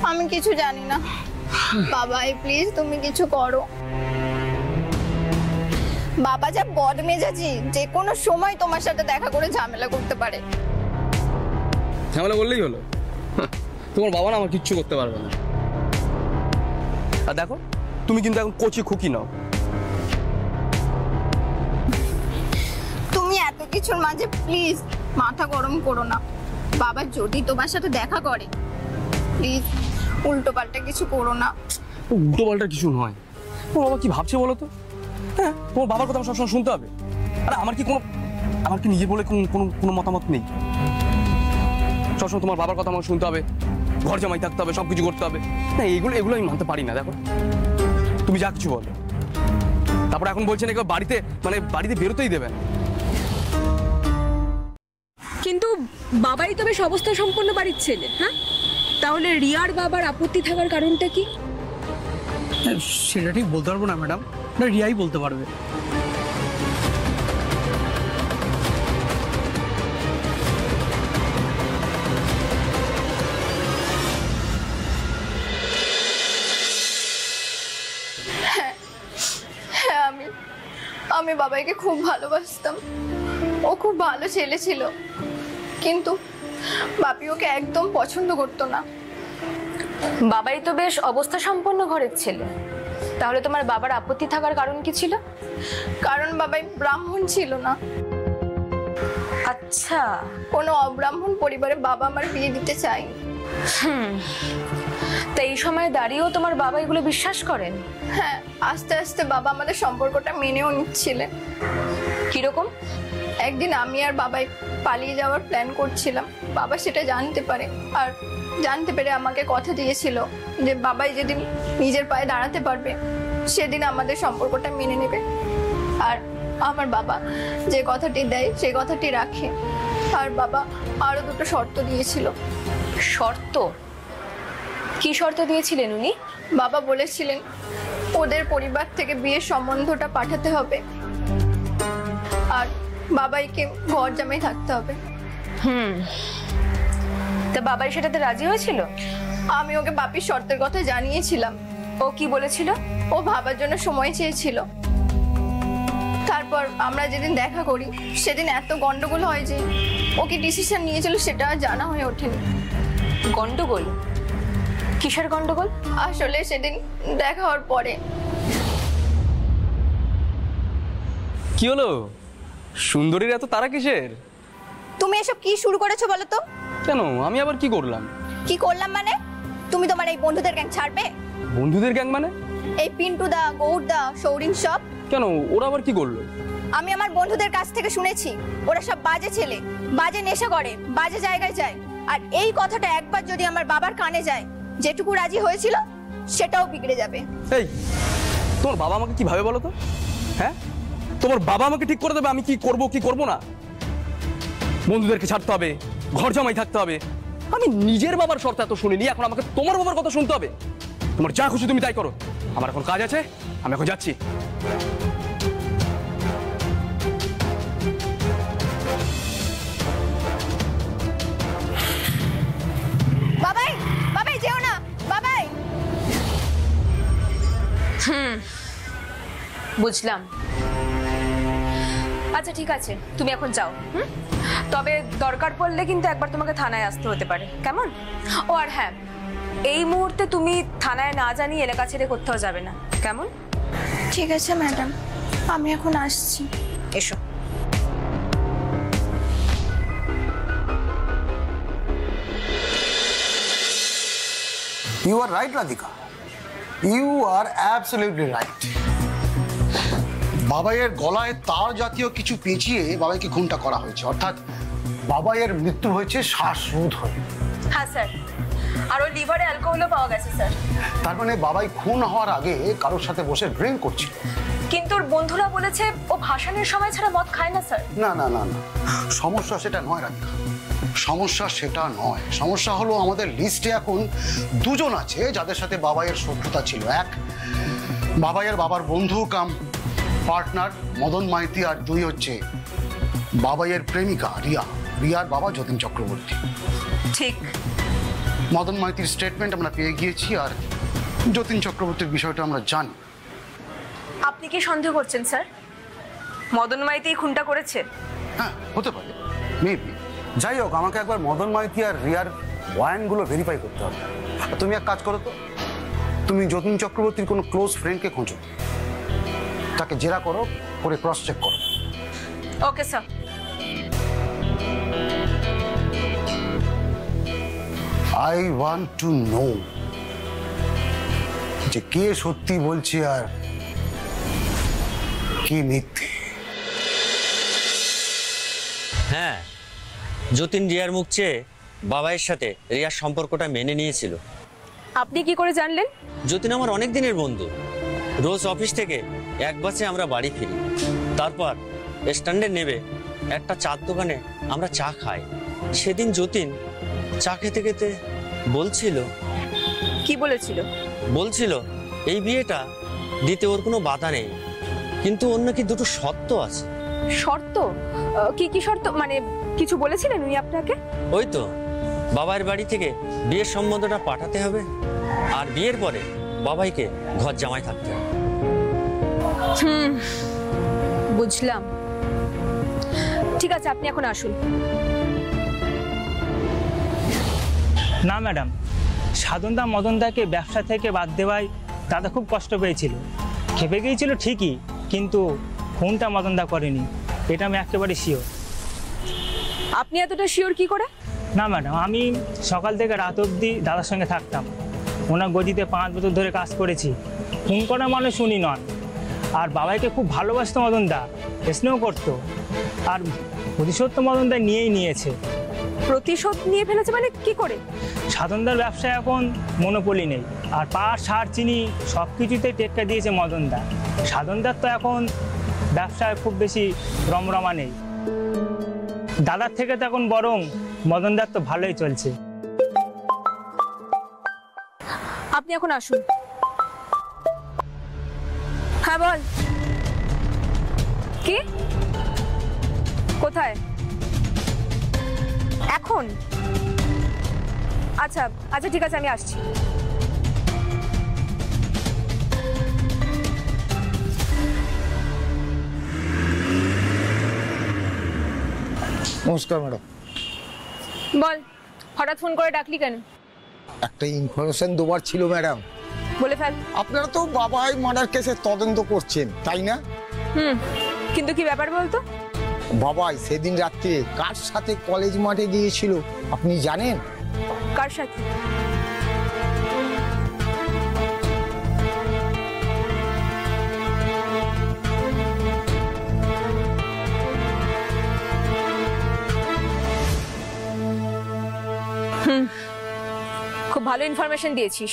আমি কিছু জানি না। বাবাই প্লিজ তুমি কিছু করো। বাবা যা বদমেজাজি, যে কোনো সময় তোমার সাথে দেখা করে ঝামেলা করতে পারে। ঝামেলা করলেই হলো? তোমার বাবা না আমার কিচ্ছু করতে পারবে না। আর দেখো, তুমি কিন্তু এখন কচি খুকি নাও। তুমি এত কিছুর মাঝে প্লিজ মাথা গরম করো না। বাবা যদি তোমার সাথে দেখা করে, প্লিজ উল্টো পাল্টা কিছু করো না। উল্টো পাল্টা কিছু নয়। তোমার বাবা কি ভাবছে বলো তো? হ্যাঁ, তোমার বাবার কথা আমার সবসময় শুনতে হবে? আরে আমার কি নিজে বলে কোনো মতামত নেই? সবসময় তোমার বাবার কথা আমার শুনতে হবে, ঘর জামাই থাকতে হবে, সবকিছু করতে হবে। না, এগুলো আমি মানতে পারি না। দেখো, তুমি যা কিছু বলো, তারপর এখন বলছেন এগুলো বাড়িতে বেরোতেই দেবে না। কিন্তু বাবাই তো বেশ অবস্থা সম্পন্ন বাড়ির ছেলে। হ্যাঁ, তাহলে রিয়ার বাবার আপত্তি থাকার কারণটা কি? সেটা ঠিক বলতে পারবো না ম্যাডাম, না রিয়াই বলতে পারবে। হ্যাঁ, আমি বাবাইকে খুব ভালোবাসতাম। ও খুব ভালো ছেলে ছিল, কিন্তু বাপি ওকে একদম পছন্দ করতো না। বাবাই তো বেশ অবস্থা সম্পন্ন ঘরের ছেলে, তাহলে তোমার বাবার আপত্তি থাকার কারণ কি ছিল? কারণ বাবাই ব্রাহ্মণ ছিল না। আচ্ছা, কোনো অব্রাহ্মণ পরিবারে বাবা আমার বিয়ে দিতে চাই। তা এই সময় দাঁড়িয়েও তোমার বাবা এগুলো বিশ্বাস করেন? হ্যাঁ, আস্তে আস্তে বাবা আমাদের সম্পর্কটা মেনেও নিচ্ছিলেন। কিরকম? একদিন আমি আর বাবাই পালিয়ে যাওয়ার প্ল্যান করছিলাম। বাবা সেটা জানতে পারে, আর জানতে পেরে আমাকে কথা দিয়েছিল যে বাবাই যেদিন নিজের পায়ে দাঁড়াতে পারবে সেদিন আমাদের সম্পর্কটা মেনে নেবে। আর আমার বাবা যে কথাটি দেয় সেই কথাটি রাখে। আর বাবা আরো দুটো শর্ত দিয়েছিল। শর্ত? কি শর্ত দিয়েছিলেন উনি? বাবা বলেছিলেন ওদের পরিবার থেকে বিয়ের সম্বন্ধটা পাঠাতে হবে, আর বাবাইকে ঘর জামাই থাকতে হবে। তা বাবাই সেটাতে রাজি হয়েছিল? আমি ওকে বাপির শর্তের কথা জানিয়েছিলাম। ও কি বলেছিল? ও ভাবার জন্য সময় চেয়েছিল। তারপর আমরা যেদিন দেখা করি সেদিন এত গন্ডগোল হয় যে ও কি ডিসিশন নিয়েছিল সেটা জানা হয়ে ওঠেনি। গন্ডগোল? কিসের গন্ডগোল? আসলে সেদিন দেখা হওয়ার পরে। কি হলো? সুন্দরীর এত তারা কিসের? তুমি এসব কি শুরু করেছো বলো তো? কেন, আমি আবার কি করলাম? কি করলাম মানে? তুমি তোমার এই বন্ধুদের গ্যাং ছাড়বে? বন্ধুদের গ্যাং মানে? এই পিন্টু দা, গৌর দা, সৌরিন সব। কেন, ওরা আবার কি করলো? আমি আমার বন্ধুদের কাছ থেকে শুনেছি ওরা সব বাজে ছেলে, বাজে নেশা করে, বাজে জায়গায় যায়। আর এই কথাটা একবার যদি আমার বাবার কানে যায়, যেটুকু রাজি হয়েছিল সেটাও বিগড়ে যাবে। এই, তোমার বাবা আমাকে কি ভাবে বলো তো? হ্যাঁ, তোমার বাবা আমাকে ঠিক করে দেবে আমি কি করব কি করব না। বন্ধুদেরকে ছাড়তে হবে, ঘর জামাই থাকতে হবে। আমি নিজের বাবার শর্ত এত শুনিনি, এখন আমাকে তোমার বাবার কথা শুনতে হবে। তোমার যা খুশি তুমি তাই করো, আমার এখন কাজ আছে, আমি এখন যাচ্ছি। বাবাই, বাবাই যেও না, বাবাই। বুঝলাম। আচ্ছা ঠিক আছে, তুমি এখন যাও। তবে দরকার পড়লে কিন্তু একবার তোমাকে থানায় আসতে হতে পারে, কেমন? ও আর হ্যাঁ, এই মুহূর্তে তুমি থানায় না জানিয়ে এলাকা ছেড়ে কোথাও যাবে না, কেমন? ঠিক আছে ম্যাডাম, আমি এখন আসছি। এসো। You are right, Radhika. You are absolutely right. বাবাইয়ের গলায় তার জাতীয় কিছু পেঁচিয়ে বাবাইকে খুনটা করা হয়েছে, অর্থাৎ বাবাইয়ের মৃত্যু হয়েছে শ্বাসরোধ হয়ে। হ্যাঁ স্যার, আর ওই লিভারে অ্যালকোহলও পাওয়া গেছে স্যার। তার মানে বাবাই খুন হওয়ার আগে কারোর সাথে বসে ড্রিঙ্ক করছিল। কিন্তু ওর বন্ধুরা বলেছে ও ভাসানের সময় ছাড়া মদ খায় না স্যার। না না না না, সমস্যা সেটা নয় রাধিকা, সমস্যা সেটা নয়। সমস্যা হলো আমাদের লিস্টে এখন দুজন আছে যাদের সাথে বাবাইয়ের শত্রুতা ছিল। এক, বাবাইয়ের বাবার বন্ধু কাম পার্টনার মদন মাইতি, আর দুই হচ্ছে বাবাইয়ের প্রেমিকা রিয়া, রিয়ার বাবা যতীন চক্রবর্তী। ঠিক, মদন মাইতির স্টেটমেন্ট আমরা পেয়ে গিয়েছি, আর যতীন চক্রবর্তীর বিষয়টা আমরা জানি। আপনি কি সন্দেহ করছেন স্যার মদন মাইতি এই খুনটা করেছে? হ্যাঁ, হতে পারে, মেবি। যাই হোক, আমাকে একবার মদন মাইতি আর রিয়ার ওয়াইনগুলো ভেরিফাই করতে হবে। আর তুমি এক কাজ করো তো, তুমি যতীন চক্রবর্তীর কোনো ক্লোজ ফ্রেন্ডকে খোঁজো, তাকে জেরা করো, করে ক্রস চেক করো। Okay sir. I want to know যে কে সত্যি বলছে আর কে মিথ্যে। হ্যাঁ, যতীন রিয়ার মুখ চেয়ে বাবাইয়ের সাথে রিয়ার সম্পর্কটা মেনে নিয়েছিল। আপনি কি করে জানলেন? যতীন আমার অনেক দিনের বন্ধু। রোজ অফিস থেকে এক বাসে আমরা বাড়ি ফিরি, তারপর স্ট্যান্ডে নেবে একটা চার দোকানে আমরা চা খাই। সেদিন যতীন চা খেতে খেতে বলছিল কি বলেছিল? বলছিল এই বিয়েটা দিতে ওর কোনো বাধা নেই, কিন্তু অন্য কি দুটো শর্ত আছে। শর্ত? কি কি শর্ত? মানে কিছু বলেছিলেন উনি আপনাকে? ওই তো, বাবার বাড়ি থেকে বিয়ের সম্বন্ধটা পাঠাতে হবে, আর বিয়ের পরে বাবাইকে ঘর জামাই থাকতে হবে। বুঝলাম। ঠিক আছে, আপনি এখন আসুন। না ম্যাডাম, সাধনদা মদনদাকে ব্যবসা থেকে বাদ দেওয়ায় দাদা খুব কষ্ট পেয়েছিল, খেপে গিয়েছিল ঠিকই, কিন্তু খুনটা মদনদা করেনি, এটা আমি একেবারে শিওর। আপনি এতটা শিওর কি করে? না ম্যাডাম, আমি সকাল থেকে রাত অবধি দাদার সঙ্গে থাকতাম, ওনার গদিতে 5 বছর ধরে কাজ করেছি। খুন করা মানুষ উনি নন। আর বাবাইকে খুব ভালোবাসতো মদনদা, স্নেহ করতো, আর প্রতিশোধ তো মদনদা নিয়েই নিয়েছে। প্রতিশোধ নিয়ে ফেলেছে মানে কি করে? সাধনদার ব্যবসায় এখন মনোপলি নেই, আর পাট সার চিনি সব কিছুতেই টেক্কা দিয়েছে মদনদা। সাধনদার তো এখন ব্যবসায় খুব বেশি রমরমা নেই, দাদার থেকে তো এখন বরং মদনদার তো ভালোই চলছে। আপনি এখন আসুন। হ্যাঁ বল। কি? কোথায়? এখন? আচ্ছা আচ্ছা, ঠিক আছে, আমি আসছি। নমস্কার ম্যাডাম। বল, হঠাৎ ফোন করে ডাকলি কেন? একটা ইনফরমেশন দেওয়ার ছিল ম্যাডাম। বলে ফেল। আপনারা তো বাবাই মার্ডার কেসের তদন্ত করছেন, তাই না? কিন্তু কি ব্যাপার বলতো? বাবাই সেদিন রাত্রে কার সাথে কলেজ মাঠে গিয়েছিল আপনি জানেন? কার সাথে? খুব ভালো ইনফরমেশন দিয়েছিস।